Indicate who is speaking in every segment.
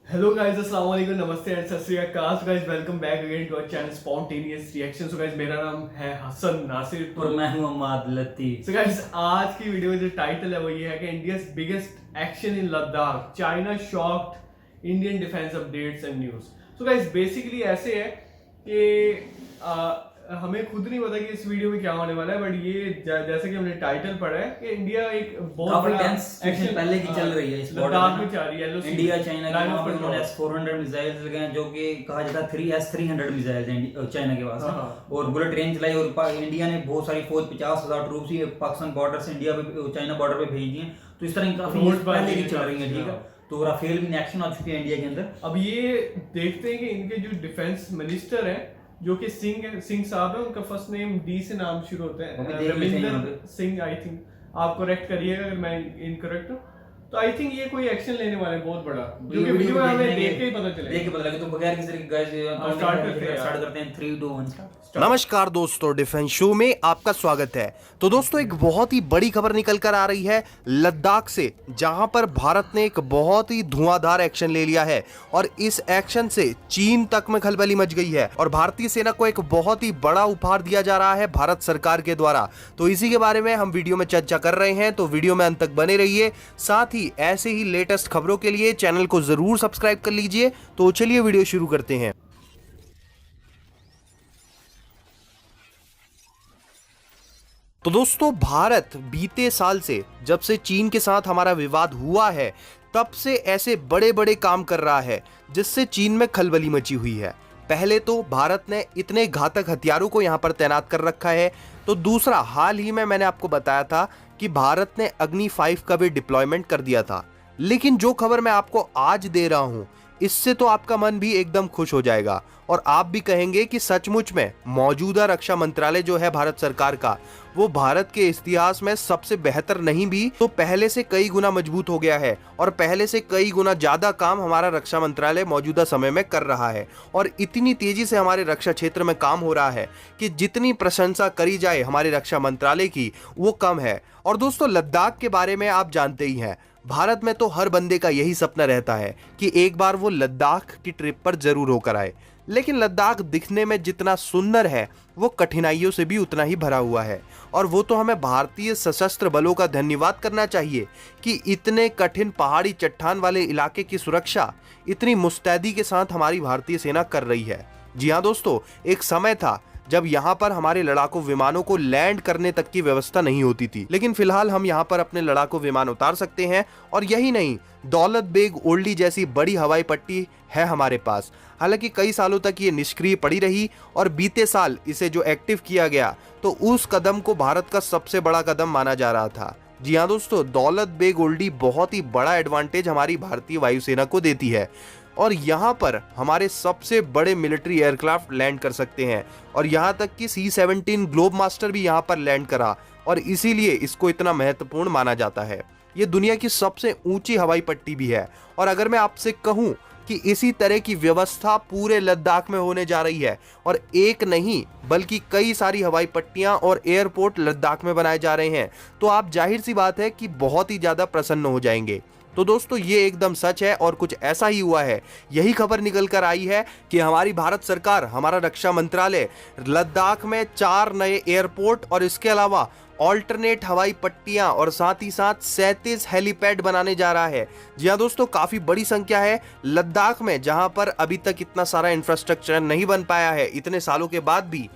Speaker 1: Hello guys, अस्सलाम वालेकुम, नमस्ते एंड सत श्री अकाल। So guys, welcome back again to our channel Spontaneous Reaction। So guys, मेरा नाम है हसन नासिर
Speaker 2: और मैं हूं अम्माद लतीफ।
Speaker 1: So guys, आज की वीडियो में जो टाइटल है वो ये है कि India's biggest action in Ladakh, China shocked Indian defense updates and news। So guys, basically ऐसे है कि हमें खुद नहीं पता कि इस वीडियो में क्या होने वाला है, बट ये जैसे कि हमने टाइटल पढ़ा है कि इंडिया एक बहुत बड़ा
Speaker 2: एक्शन पहले की चल रही है इस
Speaker 1: लद्दाख में चल रही है।
Speaker 2: इंडिया चाइना के वहां पे उन्होंने S-400 मिसाइल्स लगाए हैं, जो कि कहा जाता है 3S-300 मिसाइल्स हैं चाइना के पास, और बुलेट रेंज चलाई। और इंडिया ने बहुत सारी फौज 50,000 ट्रूप्स ही पाकिस्तान बॉर्डर से इंडिया पे चाइना बॉर्डर पे भेज दिए। तो इस तरह की काफी पहले की चल रही है, ठीक है। तो राफेल भी एक्शन आ चुकी है इंडिया के अंदर।
Speaker 1: अब ये देखते हैं कि इनके जो डिफेंस मिनिस्टर है जो कि सिंह साहब है, उनका फर्स्ट नेम डी से नाम शुरू होता है, रविंदर सिंह। आई थिंक आप करेक्ट करिएगा अगर मैं इनकरेक्ट हूँ। तो आई थिंक ये कोई एक्शन लेने वाले बहुत बड़ा, जो कि वीडियो में हमें देख के ही पता चलेगा।
Speaker 2: तो बगैर किसी गाइस स्टार्ट करते हैं 3 2 1 स्टार्ट।
Speaker 3: नमस्कार दोस्तों, डिफेंस शो में आपका स्वागत है। तो दोस्तों, एक बहुत ही बड़ी खबर निकल कर आ रही है लद्दाख से, जहां पर भारत ने एक बहुत ही धुआंधार एक्शन ले लिया है और इस एक्शन से चीन तक में खलबली मच गई है और भारतीय सेना को एक बहुत ही बड़ा उपहार दिया जा रहा है भारत सरकार के द्वारा। तो इसी के बारे में हम वीडियो में चर्चा कर रहे हैं, तो वीडियो में अंत तक बने रहिए। साथ ही ऐसे ही लेटेस्ट खबरों के लिए चैनल को जरूर सब्सक्राइब कर लीजिए। तो चलिए वीडियो शुरू करते हैं। तो दोस्तों, भारत बीते साल से, जब से चीन के साथ हमारा विवाद हुआ है, तब से ऐसे बड़े बड़े काम कर रहा है जिससे चीन में खलबली मची हुई है। पहले तो भारत ने इतने घातक हथियारों को यहां पर तैनात कर रखा है, तो दूसरा, हाल ही में मैंने आपको बताया था कि भारत ने अग्नि 5 का भी डिप्लॉयमेंट कर दिया था। लेकिन जो खबर मैं आपको आज दे रहा हूं, इससे तो आपका मन भी एकदम खुश हो जाएगा और आप भी कहेंगे कि सचमुच में मौजूदा रक्षा मंत्रालय जो है भारत सरकार का, वो भारत के इतिहास में सबसे बेहतर नहीं भी तो पहले से कई गुना मजबूत हो गया है और पहले से कई गुना ज्यादा काम हमारा रक्षा मंत्रालय मौजूदा समय में कर रहा है। और इतनी तेजी से हमारे रक्षा क्षेत्र में काम हो रहा है कि जितनी प्रशंसा करी जाए हमारे रक्षा मंत्रालय की, वो कम है। और दोस्तों, लद्दाख के बारे में आप जानते ही हैं, भारत में तो हर बंदे का यही सपना रहता है कि एक बार वो लद्दाख की ट्रिप पर जरूर होकर आए। लेकिन लद्दाख दिखने में जितना सुंदर है, वो कठिनाइयों से भी उतना ही भरा हुआ है। और वो तो हमें भारतीय सशस्त्र बलों का धन्यवाद करना चाहिए कि इतने कठिन पहाड़ी चट्टान वाले इलाके की सुरक्षा इतनी मुस्तैदी के साथ हमारी भारतीय सेना कर रही है। जी हाँ दोस्तों, एक समय था जब यहाँ पर हमारे लड़ाकू विमानों को लैंड करने तक की व्यवस्था नहीं होती थी, लेकिन फिलहाल हम यहाँ पर अपने लड़ाकू विमान उतार सकते हैं। और यही नहीं, दौलत बेग ओल्डी जैसी बड़ी हवाई पट्टी है हमारे पास। हालांकि कई सालों तक ये निष्क्रिय पड़ी रही और बीते साल इसे जो एक्टिव किया गया, तो उस कदम को भारत का सबसे बड़ा कदम माना जा रहा था। जी हाँ दोस्तों, दौलत बेग ओल्डी बहुत ही बड़ा एडवांटेज हमारी भारतीय वायुसेना को देती है और यहाँ पर हमारे सबसे बड़े मिलिट्री एयरक्राफ्ट लैंड कर सकते हैं। और यहाँ तक कि C-17 ग्लोब मास्टर भी यहाँ पर लैंड करा और इसीलिए इसको इतना महत्वपूर्ण माना जाता है। ये दुनिया की सबसे ऊंची हवाई पट्टी भी है। और अगर मैं आपसे कहूँ कि इसी तरह की व्यवस्था पूरे लद्दाख में होने जा रही है और एक नहीं बल्कि कई सारी हवाई पट्टियां और एयरपोर्ट लद्दाख में बनाए जा रहे हैं, तो आप जाहिर सी बात है कि बहुत ही ज्यादा प्रसन्न हो जाएंगे। तो दोस्तों, ये एकदम सच है और कुछ ऐसा ही हुआ है। यही खबर निकल कर आई है कि हमारी भारत सरकार, हमारा रक्षा मंत्रालय लद्दाख में 4 नए एयरपोर्ट और इसके अलावा ऑल्टरनेट हवाई पट्टियां और साथ ही साथ 37 हेलीपैड बनाने जा रहा है। जी हाँ दोस्तों, काफी बड़ी संख्या है लद्दाख में, जहां पर अभी तक इतना सारा इंफ्रास्ट्रक्चर नहीं बन पाया है। इतने सालों के बाद भी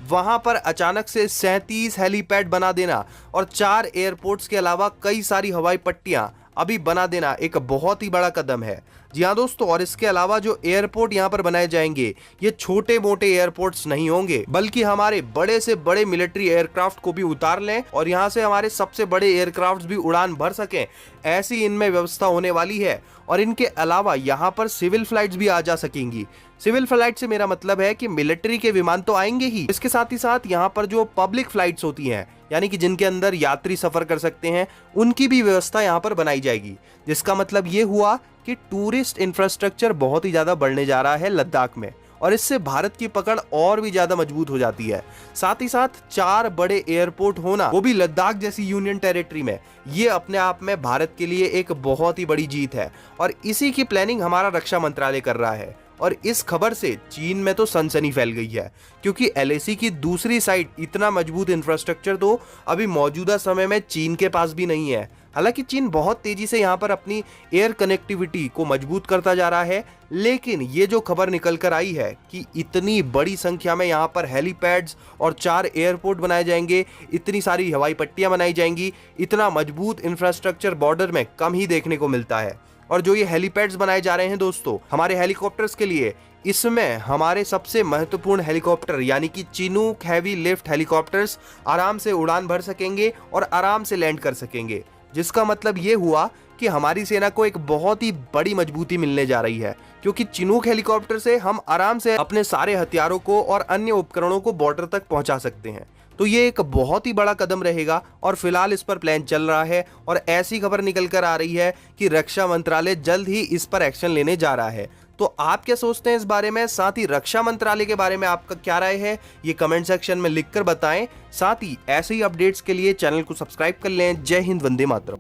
Speaker 3: वहां पर अचानक से 37 हेलीपैड बना देना और 4 एयरपोर्ट्स के अलावा कई सारी हवाई पट्टियां अभी बना देना एक बहुत ही बड़ा कदम है। जी हाँ दोस्तों, और इसके अलावा जो एयरपोर्ट यहाँ पर बनाए जाएंगे, ये छोटे मोटे एयरपोर्ट्स नहीं होंगे, बल्कि हमारे बड़े से बड़े मिलिट्री एयरक्राफ्ट को भी उतार लें और यहाँ से हमारे सबसे बड़े एयरक्राफ्ट भी उड़ान भर सकें, ऐसी इनमें व्यवस्था होने वाली है। और इनके अलावा यहाँ पर सिविल फ्लाइट्स भी आ जा सकेंगी। सिविल फ्लाइट से मेरा मतलब है कि मिलिट्री के विमान तो आएंगे ही, इसके साथ ही साथ यहाँ पर जो पब्लिक फ्लाइट्स होती हैं, यानी कि जिनके अंदर यात्री सफर कर सकते हैं, उनकी भी व्यवस्था यहाँ पर बनाई जाएगी। जिसका मतलब ये हुआ कि टूरिस्ट इंफ्रास्ट्रक्चर बहुत ही ज्यादा बढ़ने जा रहा है लद्दाख में। और इससे भारत की पकड़ और भी ज्यादा मजबूत हो जाती है। साथ ही साथ 4 बड़े एयरपोर्ट होना, वो भी लद्दाख जैसी यूनियन टेरिटरी में, ये अपने आप में भारत के लिए एक बहुत ही बड़ी जीत है और इसी की प्लानिंग हमारा रक्षा मंत्रालय कर रहा है। और इस खबर से चीन में तो सनसनी फैल गई है, क्योंकि LAC की दूसरी साइड इतना मजबूत इंफ्रास्ट्रक्चर तो अभी मौजूदा समय में चीन के पास भी नहीं है। हालांकि चीन बहुत तेजी से यहाँ पर अपनी एयर कनेक्टिविटी को मजबूत करता जा रहा है, लेकिन ये जो खबर निकल कर आई है कि इतनी बड़ी संख्या में यहाँ पर हेलीपैड्स और 4 एयरपोर्ट बनाए जाएंगे, इतनी सारी हवाई पट्टियां बनाई जाएंगी, इतना मजबूत इंफ्रास्ट्रक्चर बॉर्डर में कम ही देखने को मिलता है। और जो ये हेलीपैड्स बनाए जा रहे हैं दोस्तों हमारे हेलीकॉप्टर्स के लिए, इसमें हमारे सबसे महत्वपूर्ण हेलीकॉप्टर यानी कि चिनूक हैवी लिफ्ट हेलीकॉप्टर्स आराम से उड़ान भर सकेंगे और आराम से लैंड कर सकेंगे, जिसका मतलब ये हुआ कि हमारी सेना को एक बहुत ही बड़ी मजबूती मिलने जा रही है, क्योंकि चिनूक हेलीकॉप्टर से हम आराम से अपने सारे हथियारों को और अन्य उपकरणों को बॉर्डर तक पहुंचा सकते हैं। तो ये एक बहुत ही बड़ा कदम रहेगा और फिलहाल इस पर प्लान चल रहा है और ऐसी खबर निकल कर आ रही है कि रक्षा मंत्रालय जल्द ही इस पर एक्शन लेने जा रहा है। तो आप क्या सोचते हैं इस बारे में? साथ ही रक्षा मंत्रालय के बारे में आपका क्या राय है, ये कमेंट सेक्शन में लिखकर बताएं। साथ ही ऐसे ही अपडेट्स के लिए चैनल को सब्सक्राइब कर लें। जय Hind, Vande Mataram.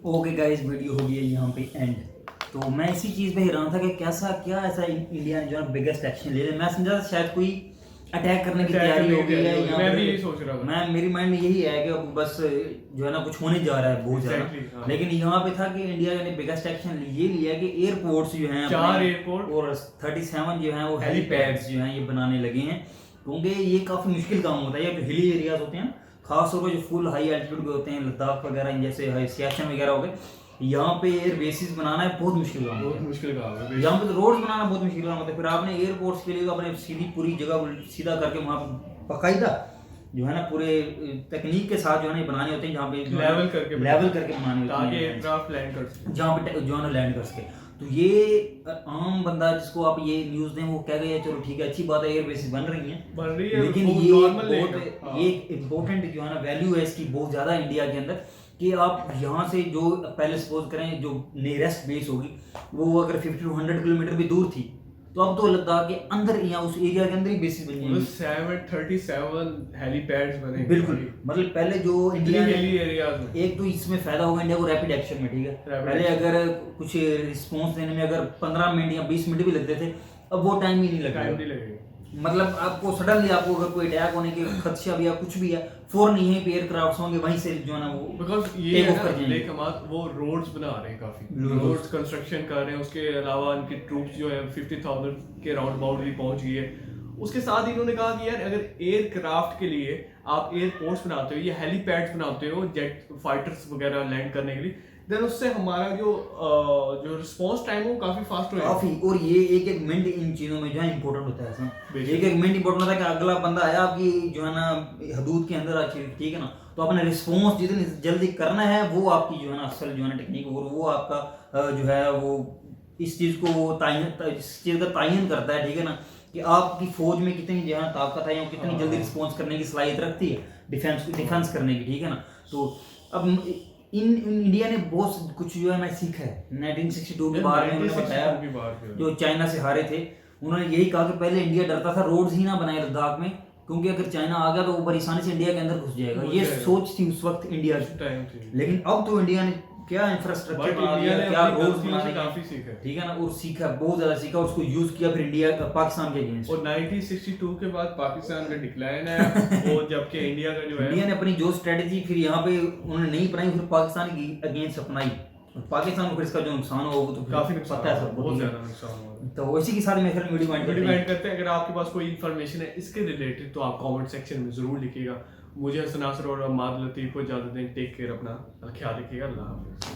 Speaker 2: Okay guys, video हो गई है यहाँ पे एंड। तो मैं इसी चीज़ पे हैरान था कि क्या ऐसा इंडिया ने जो है बिगेस्ट एक्शन ले लिया। मैं समझा शायद कोई अटैक करने की तैयारी हो गई है।
Speaker 1: मैं भी यही सोच रहा था।
Speaker 2: मेरी माइंड में यही है कि बस जो है ना कुछ होने जा रहा है बहुत ज्यादा। लेकिन यहाँ पे था कि इंडिया ने बिगेस्ट एक्शन ये लिया कि एयरपोर्ट्स जो हैं
Speaker 1: 4 एयरपोर्ट
Speaker 2: और 37 जो हैं वो हेलीपैड्स जो हैं ये बनाने लगे हैं, क्योंकि ये काफी मुश्किल काम होता है। ये जो हिली एरियाज होते हैं, खासतौर पर जो फुल हाई एल्टीट्यूड पे होते हैं, लद्दाख वगैरह जैसे सियाचिन वगैरह हो गए, यहाँ पे एयर बेसिस बनाना है बहुत मुश्किल काम है। यहाँ पे तो रोड बनाना बहुत मुश्किल काम होता है। फिर आपने एयरपोर्ट्स के लिए अपने सीधी पूरी जगह सीधा करके वहाँ पर बाकायदा जो है ना पूरे तकनीक के साथ जो है ना बनाने होते हैं, जहाँ पे लेवल करके बनाने होते हैं ताकि एयरक्राफ्ट लैंड कर सके, जहाँ पे जो है ना लैंड कर सके। तो ये आम बंदा जिसको आप ये न्यूज दें वो कह गए चलो ठीक है, अच्छी बात है, एयर बेसिस बन रही है, लेकिन ये एक इम्पोर्टेंट जो है ना वैल्यू है इसकी बहुत ज्यादा इंडिया के अंदर, कि आप यहाँ से जो पहले सपोज करें जो नियरेस्ट बेस होगी वो अगर 50 to 100 किलोमीटर भी दूर थी, तो अब तो लद्दाख के अंदर या उस एरिया के अंदर ही बेसिस बन जाएंगे। 737 हेलीपैड्स बने बिल्कुल। मतलब पहले जो इंडिया में एक तो इसमें फायदा होगा इंडिया को रैपिड एक्शन में, ठीक है। पहले अगर कुछ रिस्पॉन्स देने में अगर 15 मिनट या 20 मिनट भी लगते थे, अब वो टाइम ही नहीं लगेगा। मतलब आपको सडनली आपको अगर कोई अटैक होने के खदशा भी या कुछ भी है, फौरन यहीं पे एयरक्राफ्ट होंगे, वहीं से जो है ना वो बिकॉज़ ये देख वो रोड्स बना रहे हैं, काफी रोड्स कंस्ट्रक्शन कर रहे हैं। उसके अलावा उनकी ट्रूप्स जो है 50,000 के राउंड बाउंड भी पहुंच गई है। उसके साथ इन्होंने कहा कि यार अगर एयरक्राफ्ट के लिए आप एयरपोर्ट्स बनाते हो या हेलीपैड्स बनाते हो जेट फाइटर्स वगैरह लैंड करने के लिए, देन उससे हमारा जो रिस्पांस टाइम है वो काफी फास्ट हो काफी। और ये एक मिनट इन चीजों में जो है इंपॉर्टेंट होता है। एक मिनट इंपॉर्टेंट होता है कि अगला बंदा आया आपकी जो है ना हदूद के अंदर अच्छी, ठीक है ना, तो अपना रिस्पांस जितनी जल्दी करना है वो आपकी जो है ना असल जो है ना टेक्निक, और वो आपका जो है वो इस चीज को इस चीज का तायन करता है, ठीक है ना, कि आपकी फौज में कितनी जो है ताकत है या कितनी जल्दी रिस्पॉन्स करने की सलाहियत रखती है डिफेंस करने की, ठीक है ना। तो अब इंडिया ने बहुत कुछ जो है मैं सीखा है। 1962 के बारे में उन्होंने बताया, जो चाइना से हारे थे, उन्होंने यही कहा कि पहले इंडिया डरता था रोड्स ही ना बनाए लद्दाख में, क्योंकि अगर चाइना आ गया तो वो बड़ी आसानी से इंडिया के अंदर घुस जाएगा। ये सोच थी उस वक्त इंडिया की। लेकिन अब तो इंडिया ने क्या इंफ्रास्ट्रक्चर बना दिया, क्या रोड्स बनाने काफी सीखा, ठीक है ना, और सीखा बहुत ज्यादा सीखा, उसको यूज किया फिर इंडिया पाकिस्तान के अगेंस्ट। और 1962 के बाद पाकिस्तान का डिक्लाइन है और जबकि इंडिया का जो है इंडिया ने अपनी जो स्ट्रेटजी फिर यहाँ पे उन्होंने नहीं अपनाई, फिर पाकिस्तान की अगेंस्ट अपनाई। पाकिस्तान को फिर इसका जो नुकसान हुआ वो तो काफी पता है, सब बहुत ज्यादा नुकसान हुआ। तो इसी के साथ मैं फिर वीडियो एंड करते हैं। अगर आपके पास कोई इन्फॉर्मेशन है इसके रिलेटेड तो आप कमेंट सेक्शन में जरूर लिखिएगा। मुझे हसन नासर और माद लतीफ को इजाजत दें। टेक केयर, अपना ख्याल रखिएगा। अल्लाह हाफिज़।